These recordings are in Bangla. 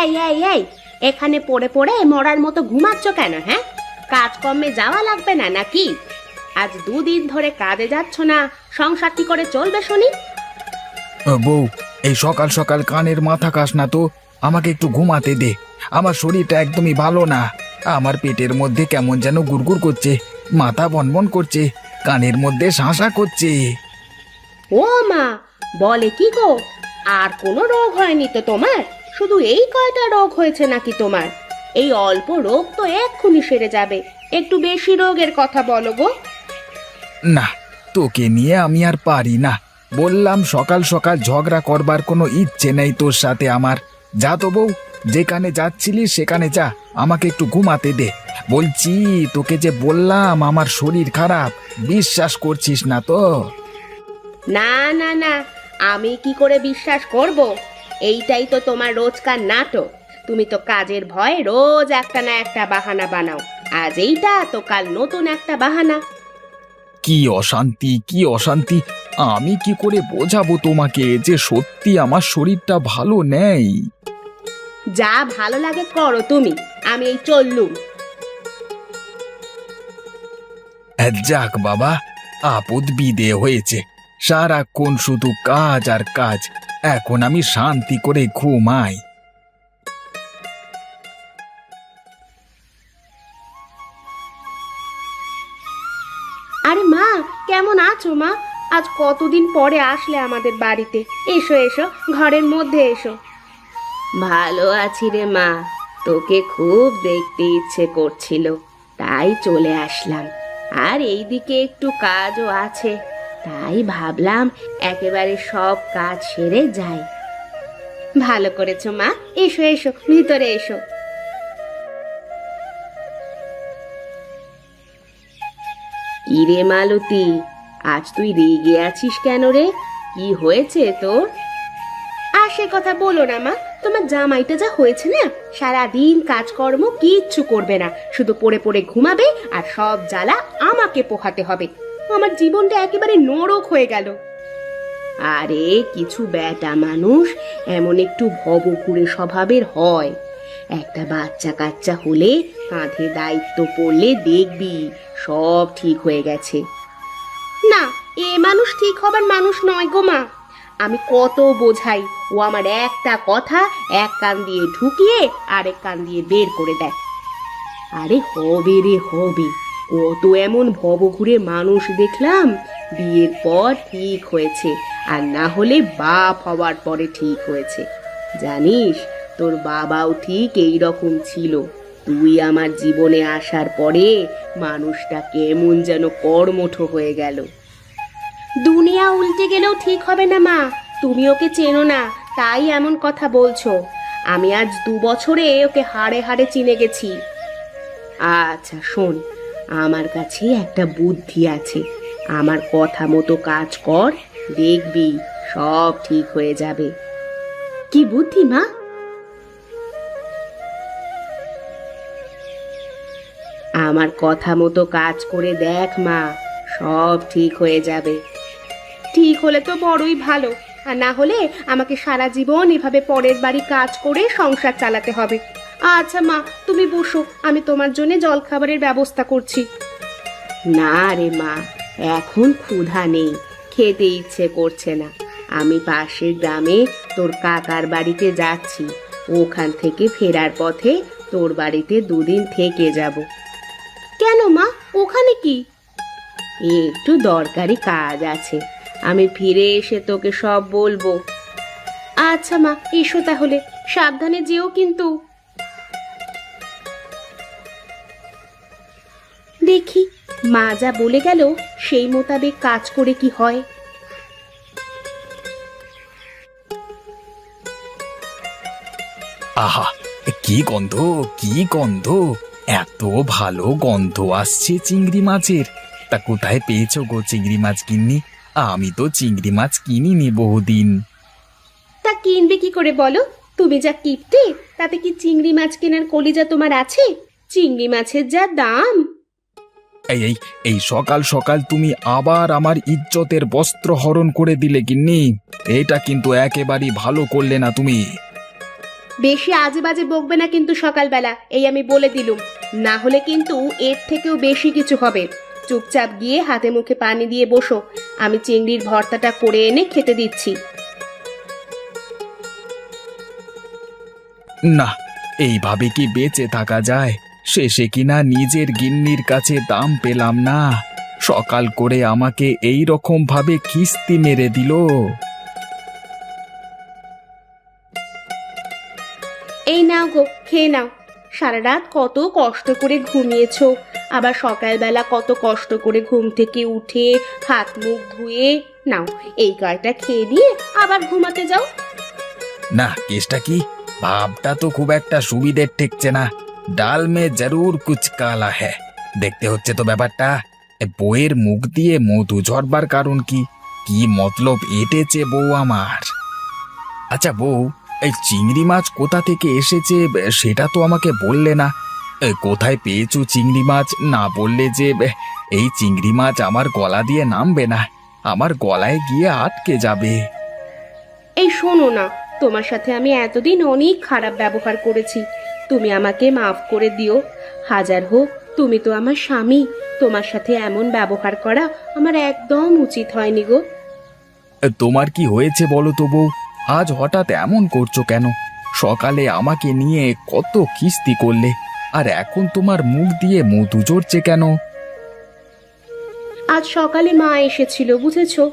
এই এই এই, এখানে পড়ে পড়ে মরার মতো ঘুমাচ্ছ কেন? হ্যাঁ, কাজকর্মে যাওয়া লাগবে না নাকি? আজ 2 দিন ধরে কাজে যাচ্ছ না, সংসার কি করে চলবে শুনি? বউ, এই সকাল সকাল কানের মাথা কাস না তো, আমাকে একটু ঘুমাতে দে। আমার শরীরটা একদমই ভালো না। আমার পেটের মধ্যে কেমন যেন গুড়গুড় করছে, মাথা বনবন করছে, কানের মধ্যে শাঁসা করছে। ও মা, বলে কি গো? আর কোনো রোগ হয়নি তো তোমার? শুধু এই কয়টা রোগ হয়েছে নাকি তোমার? এই অল্প রোগ তো এক্ষুনি সেরে যাবে, একটু বেশি রোগের কথা বলো গো। না, তোকে নিয়ে আমি আর পারি না। বললাম সকাল সকাল ঝগড়া করবার কোনো ইচ্ছে নেই তোর সাথে আমার। যা তো বউ, যেখানে যাচ্ছিলি সেখানে যা, আমাকে একটু ঘুমাতে দে। বলছি তোকে যে বললাম আমার শরীর খারাপ, বিশ্বাস করছিস না তো? না না না, আমি কি করে বিশ্বাস করব? এইটাই তো তোমার রোজকার নাটক। তুমি তো কাজের ভয়ে রোজ একটা না একটা বাহানা বানাও। আজ এইটা তো কাল নতুন একটা বাহানা। কি অশান্তি, কি অশান্তি! আমি কি করে বোঝাবো তোমাকে যে সত্যি আমার শরীরটা ভালো নেই? যা ভালো লাগে করো তুমি, আমি এই চললুম। যাক বাবা, আপদ বিদে হয়েছে। সারাক্ষণ শুধু কাজ আর কাজ। এখন আমি শান্তি করে ঘুমাই। আরে মা, কেমন আছো মা? আজ কতদিন পরে আসলে আমাদের বাড়িতে। এসো এসো, ঘরের মধ্যে এসো। ভালো আছি রে মা, তোকে খুব দেখতে ইচ্ছে করছিল, তাই চলে আসলাম। আর এইদিকে একটু কাজও আছে, তাই ভাবলাম একেবারে সব কাজ সেরে যাই। ভালো করেছো মা, এসো এসো, ভিতরে এসো। কিরে মালতী, আজ তুই রেগে আছিস কেন রে? কি হয়েছে তোর? আর সে কথা বলো না মা, তোমার জামাইটা যা হয়েছে না, সারাদিন কাজকর্ম কিচ্ছু করবে না, শুধু পড়ে পড়ে ঘুমাবে আর সব জ্বালা আমাকে পোহাতে হবে। আমার জীবনটা একেবারে নরক হয়ে গেল। আরে কিছু বেটা মানুষ এমন একটু ভবঘুরে স্বভাবের হয়। একটা বাচ্চা কাচ্চা হলে কাঁধে দায়িত্ব পড়লে দেখবি সব ঠিক হয়ে গেছে। না, এ মানুষ ঠিক হবার মানুষ নয় গো মা। আমি কত বোঝাই, ও আমার একটা কথা এক কান দিয়ে ঢুকিয়ে আরেক কান দিয়ে বের করে দেয়। আরে হবে রে হবে, কত এমন ভবঘুরে মানুষ দেখলাম, বিয়ের পর ঠিক হয়েছে, আর না হলে বাপ হওয়ার পরে ঠিক হয়েছে। জানিস, তোর বাবাও ঠিক এই রকম ছিল। তুই আমার জীবনে আসার পরে মানুষটা কেমন যেন কর্মঠ হয়ে গেল। দুনিয়া উল্টে গেলেও ঠিক হবে না মা, তুমি ওকে চেনো না তাই এমন কথা বলছো। আমি আজ 2 বছরে ওকে হাড়ে হাড়ে চিনে গেছি। আচ্ছা শোন, আমার কাছে একটা বুদ্ধি আছে, আমার কথা মতো কাজ কর, দেখবি সব ঠিক হয়ে যাবে। কি বুদ্ধি মা? আমার কথা মতো কাজ করে দেখ মা, সব ঠিক হয়ে যাবে। ঠিক হলে তো বড়ই ভালো, আর না হলে আমাকে সারা জীবন এভাবে পরের বাড়ি কাজ করে সংসার চালাতে হবে। আচ্ছা মা, তুমি বসো, আমি তোমার জন্য জলখাবারের ব্যবস্থা করছি। না রে মা, এখন ক্ষুধা নেই, খেতে ইচ্ছে করছে না। আমি পাশের গ্রামে তোর কাকার বাড়িতে যাচ্ছি, ওখান থেকে ফেরার পথে তোর বাড়িতে 2 দিন থেকে যাব। কেন মা, ওখানে কি? একটু দরকারি কাজ আছে, আমি ফিরে এসে তোকে সব বলবো। আচ্ছা মা, এসো তাহলে, সাবধানে যেও কিন্তু। দেখি মা যা বলে গেল সেই মোতাবেক কাজ করে কি হয়। আহা, কি গন্ধ, কি গন্ধ! এত ভালো গন্ধ আসছে চিংড়ি মাছের। তা কোথায় পেয়েছো গো চিংড়ি মাছ গিন্নি? আমি তো চিংড়ি মাছ কিনিনি বহুদিন। তা কিনবে কি করে বলো? তুমি যা কিপটে, তাতে কি চিংড়ি মাছ কেনার কলিজা তোমার আছে? চিংড়ি মাছের যা দাম! এই এই এই সকাল সকাল তুমি আবার আমার ইজ্জতের বস্ত্র হরণ করে দিলে গিন্নি। এটা কিন্তু একেবারেই ভালো করলে না তুমি। বেশি আজে বাজে বকবে না কিন্তু সকালবেলা, এই আমি বলে দিলুম। না হলে কিন্তু এর থেকেও বেশি কিছু হবে। চুপচাপ গিয়ে হাতে মুখে পানি দিয়ে বসো, আমি চিংড়ির ভর্তাটা করে এনে খেতে দিচ্ছি। না, এইভাবে কি বেঁচে থাকা যায়? শেষে কিনা নিজের গিন্নির কাছে দাম পেলাম না, সকাল করে আমাকে এই রকম ভাবে খিস্তি মেরে দিল। এই নাও গো, খেয়ে নাও। সারা রাত কত কষ্ট করে ঘুমিয়েছো, আবার সকালবেলা কত কষ্ট করে ঘুম থেকে উঠে হাত মুখ ধুয়ে নাও, এই কয়টা খেয়ে দিয়ে আবার ঘুমাতে যাও। না, কেসটা কি? ভাবটা তো খুব একটা সুবিধের ঠেকছে না। ডাল মে জরুর কুছ কালা হ্যায়। দেখতে হচ্ছে তো ব্যাপারটা। বউয়ের মুখ দিয়ে মধু ঝরবার কারণ কি? কি মতলব এঁটেছে বউ আমার? আচ্ছা বউ, এই চিংড়ি মাছ কোথা থেকে এসেছে সেটা তো আমাকে বললে না। কোথায় পেয়েছো চিংড়ি মাছ না বললে যে এই চিংড়ি মাছ আমার গলা দিয়ে নামবে না, আমার গলায় গিয়ে আটকে যাবে। এই শোনো না, তোমার সাথে আমি এতদিন অনেক খারাপ ব্যবহার করেছি, তুমি আমাকে মাফ করে দিও। হাজার হোক তুমি তো আমার স্বামী, তোমার সাথে এমন ব্যবহার করা আমার একদম উচিত হয়নি গো। তোমার কি হয়েছে বলো তো বউ? আজ হঠাৎ এমন করছো কেন? সকালে আমাকে নিয়ে কত কিস্তি করলে, আর এখন তোমার মুখ দিয়ে মধু ঝরছে কেন? আজ সকালে মা এসেছিল, বুঝেছো?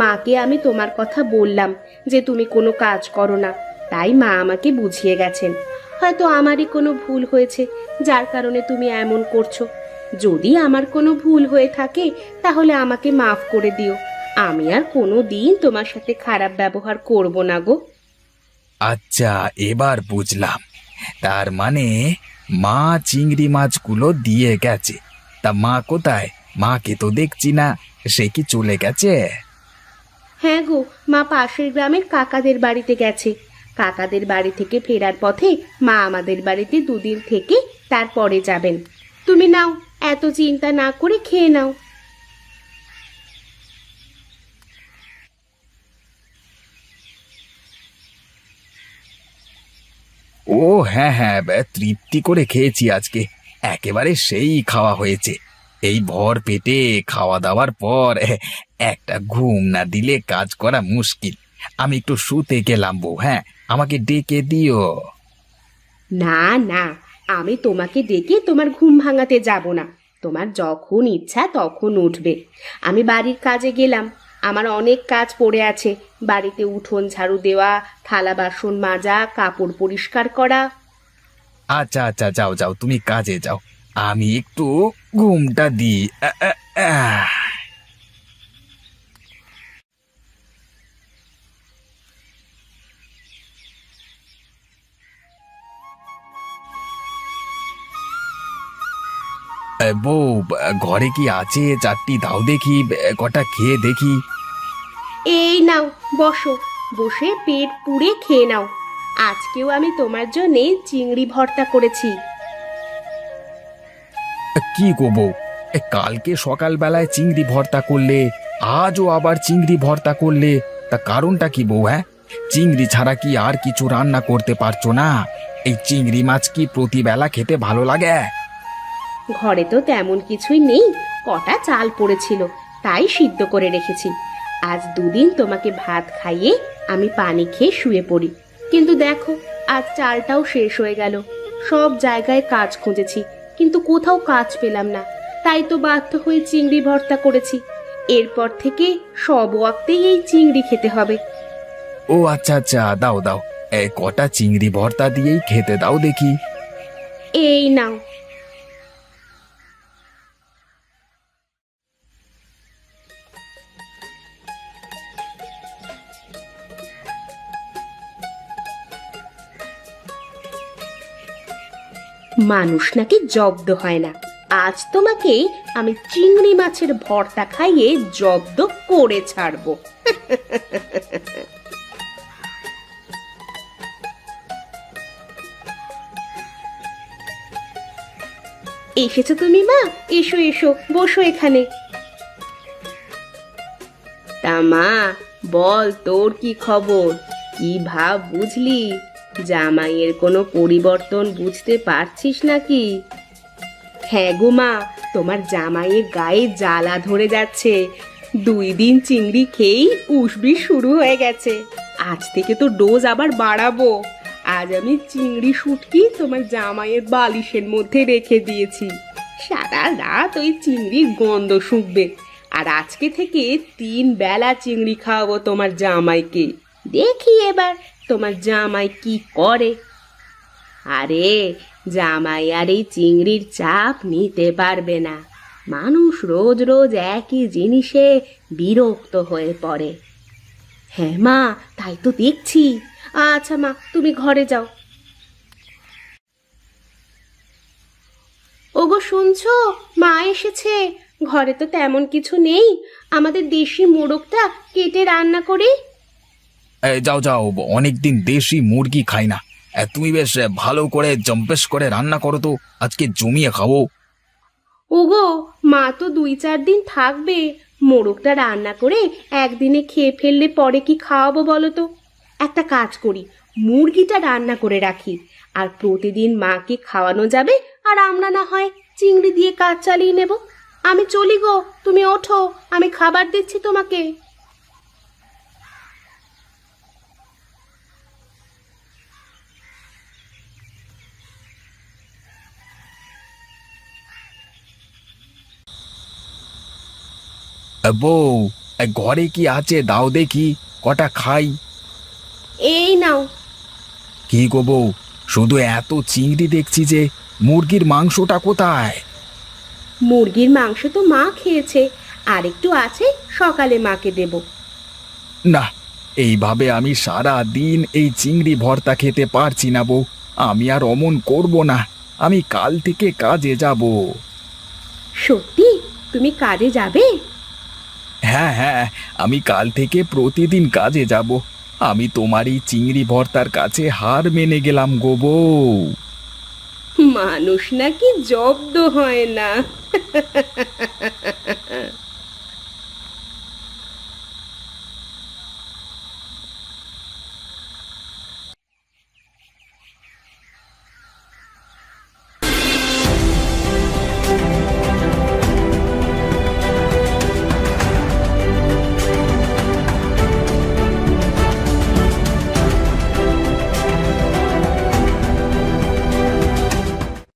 মাকে আমি তোমার কথা বললাম যে তুমি কোনো কাজ করো না, তাই মা আমাকে বুঝিয়ে গেছেন। হয়তো আমারই কোনো ভুল হয়েছে, যার কারণে তুমি এমন করছো। যদি আমার কোনো ভুল হয়ে থাকে তাহলে আমাকে মাফ করে দিও, আমি আর কোনো দিন তোমার সাথে খারাপ ব্যবহার করব না গো। আচ্ছা, এবার বুঝলাম। তার মানে মা চিংড়ি মাছগুলো দিয়ে গেছে। তা মা কোথায়? মাকে তো দেখছি না, সে কি চলে গেছে? হ্যাঁ গো, মা পাশের গ্রামের কাকাদের বাড়িতে গেছে। কাকাদের বাড়ি থেকে ফেরার পথে মা আমাদের বাড়িতে দুদিন থেকে তারপরে যাবেন। তুমি নাও, এত চিন্তা না করে খেয়ে নাও। ও হ্যাঁ হ্যাঁ, তৃপ্তি করে খেয়েছি আজকে। একেবারে সেই খাওয়া হয়েছে। এই ভর পেটে খাওয়া দাওয়ার পর একটা ঘুম না দিলে কাজ করা মুশকিল। আমি একটু শুতে গেলাম বউ, হ্যাঁ, আমাকে ডেকে দিও। না না, আমি তোমাকে ডেকে তোমার ঘুম ভাঙাতে যাব না। তোমার যখন ইচ্ছা তখন উঠবে। আমি বাড়ির কাজে গেলাম, আমার অনেক কাজ পড়ে আছে। বাড়িতে উঠোন ঝাড়ু দেওয়া, থালা বাসন মাজা, কাপড় পরিষ্কার করা। আচ্ছা আচ্ছা, যাও যাও, তুমি কাজে যাও, আমি একটু ঘুমটা দিই। আহ। বউ, ঘরে কি আছে? চারটি দাও দেখি, কটা খেয়ে দেখি। এই নাও, বসো, বসে পেট পুড়ে খেয়ে নাও। আজকেও আমি তোমার জন্যে চিংড়ি ভর্তা করেছি। কি গো বউ, কালকে সকালবেলায় চিংড়ি ভর্তা করলে, আজও আবার চিংড়ি ভর্তা করলে, তা কারণটা কি বউ? হ্যাঁ, চিংড়ি ছাড়া কি আর কিছু রান্না করতে পারছো না? এই চিংড়ি মাছ কি প্রতিবেলা খেতে ভালো লাগে? ঘরে তো তেমন কিছুই নেই, কটা চাল পড়েছিল, তাই সিদ্ধ করে রেখেছি। আজ দুদিন তোমাকে ভাত খাইয়ে আমি পানি খেয়ে শুয়ে পড়ি, কিন্তু দেখো আজ চালটাও শেষ হয়ে গেল। সব জায়গায় কাজ খুঁজেছি, কিন্তু কোথাও কাজ পেলাম না, তাই তো বাধ্য হয়ে চিংড়ি ভর্তা করেছি। এরপর থেকে সব ওয়াক্তেই এই চিংড়ি খেতে হবে। ও আচ্ছা আচ্ছা, দাও দাও, কটা চিংড়ি ভর্তা দিয়েই খেতে দাও দেখি। এই নাও। মানুষ নাকি জব্দ হয় না, আজ তোমাকে আমি চিংড়ি মাছের ভর্তা খাইয়ে জব্দ করে ছাড়বো। এসেছো তুমি মা? এসো এসো, বসো এখানে। তা মা, বল তোর কি খবর? কি ভাব বুঝলি? জামাইয়ের কোনো পরিবর্তন বুঝতে পারছিস নাকি? হ্যাঁ গো মা, তোমার জামাইয়ের গায়ে জ্বালা ধরে যাচ্ছে। 2 দিন চিংড়ি খেয়েই উসবি শুরু হয়ে গেছে। আজ থেকে তো ডোজ আবার বাড়াবো। আজ আমি চিংড়ি শুটকি তোমার জামাইয়ের বালিশের মধ্যে রেখে দিয়েছি। সারা রাত ওই চিংড়ির গন্ধ শুঁকবে। আর আজকে থেকে 3 বেলা চিংড়ি খাওয়াবো তোমার জামাইকে। দেখি এবার তোমার জামাই কি করে। আরে জামাই আর এই চিংড়ির চাপ নিতে পারবে না। মানুষ রোজ রোজ একই জিনিসে বিরক্ত হয়ে পড়ে। হ্যাঁ মা, তাই তো দেখছি। আচ্ছা মা, তুমি ঘরে যাও। ওগো শুনছো, মা এসেছে। ঘরে তো তেমন কিছু নেই, আমাদের দেশি মোড়কটা কেটে রান্না করি। যাও যাও, অনেকদিন দেশি মুরগি খাই না। তুমি বেশ ভালো করে জম্পেশ করে রান্না করো তো, আজকে জমিয়ে খাবো। ওগো, মা তো 2-4 দিন থাকবে। মোড়কটা রান্না করে একদিনে খেয়ে ফেললে পরে কি খাওয়াবো বলো তো? একটা কাজ করি, মুরগিটা রান্না করে রাখি। আর প্রতিদিন মাকে খাওয়ানো যাবে, আর আমরা না হয় চিংড়ি দিয়ে কাজ চালিয়ে নেব। আমি চলি গো, তুমি ওঠো, আমি খাবার দিচ্ছি তোমাকে। বউ, ঘরে কি আছে দাও দেখি, কটা খাই। এই নাও। কি গো বউ, শুধু এত চিংড়ি দেখছি যে, মুরগির মাংসটা কোথায়? মুরগির মাংস তো মা খেয়েছে, আর একটু আছে, সকালে মাকে দেব। না, এইভাবে আমি সারা দিন এই চিংড়ি ভর্তা খেতে পারছি না বউ। আমি আর অমন করব না, আমি কাল থেকে কাজে যাব। সত্যি তুমি কাজে যাবে? হ্যাঁ হ্যাঁ, আমি কাল থেকে প্রতিদিন কাজে যাব। আমি তোমার এই চিংড়ি ভর্তার কাছে হার মেনে গেলাম গো বউ। মানুষ নাকি জব্দ হয় না।